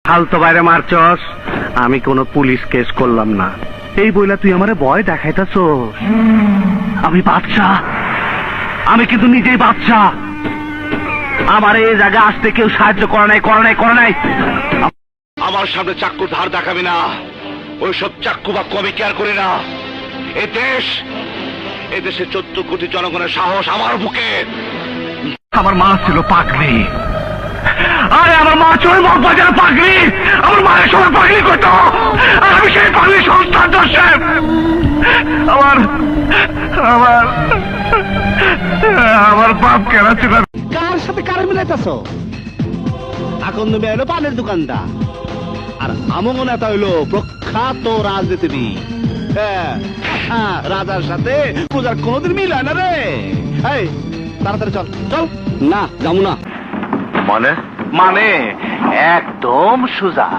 ফালতু বাইরে মারছস, আমি কোনো পুলিশ কেস করলাম না। এই বইলা তুই আমারে ভয় দেখাইতাছস? আমি বাদশা, আমি কিন্তু নিজেই বাদশা। আমার এই জায়গা আসতে কেউ সাহায্য করে নাই। আমার সামনে চাক্কুর ধার দেখাবি না, ওইসব চাক্কু বা কবি কেয়ার করি না। এদেশে 14 কোটি জনগণের সাহস আমার বুকে। আমার মা ছিল পাগলি, আরে আমার মা ছিল মগবাজারের পাগলি। আমার মায়ের সময় পাগলি করতো, আর আমি সেই পাগলি সংস্থার দোষে আমার আমার আমার বাপ কেনা ছিল। কার সাথে কার মিলাইতেছ? এখন তুমি এলো পানের দোকানদার, আর আমগো নেতা হইলো প্রখ্যাত রাজনীতিবিদ। রাজার সাথে পূজার কোনোদিন মিল হয় না রে। এই তাড়াতাড়ি চল চল। না যাবো না। মানে একদম সোজা।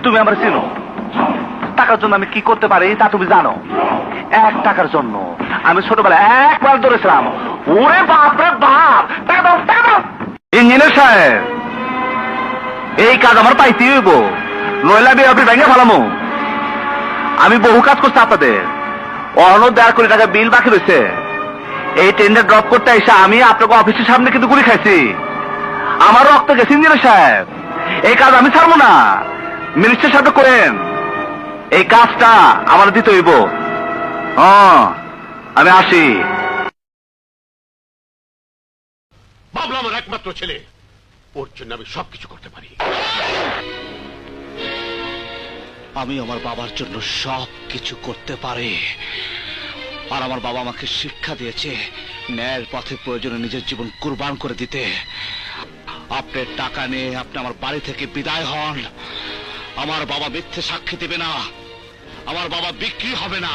তুমি আমার চিনো, টাকার জন্য আমি কি করতে পারি তা তুমি জানো। 1 টাকার জন্য আমি ছোটবেলায় একবার ধরেছিলাম। ওরে বাপরে বাপ, টাকা দাও। ইঞ্জিনিয়ার সাহেব, এই কাজ আমার পাইতে হইব, নইলে আমি আপনি ভেঙে ফেলামো। আমি বহু কাজ করছি আপনাদের, 1.5 কোটি টাকা বিল বাকি রয়েছে। এই টেন্ডার ড্রপ করতে এসে আমি আপনাকে অফিসের সামনে কিন্তু গুলি খাইছি। আমার রক্ত গেছে ইঞ্জিনিয়ার সাহেব। এই কাজ আমি ছাড়বো না, মিনিস্টার সাহেব করেন। এই কাজটা আমার দিতে হইব। আমি আসি। বাবলা আমার একমাত্র ছেলে, ওর জন্য আমি সবকিছু করতে পারি। আমি আমার বাবার জন্য সব কিছু করতে পারি। আর আমার বাবা আমাকে শিক্ষা দিয়েছে ন্যায়ের পথে প্রয়োজনে নিজের জীবন কুরবান করে দিতে। আপনার টাকা নিয়ে আপনি আমার বাড়ি থেকে বিদায় হন। আমার বাবা মিথ্যে সাক্ষী দেবে না, আমার বাবা বিক্রি হবে না।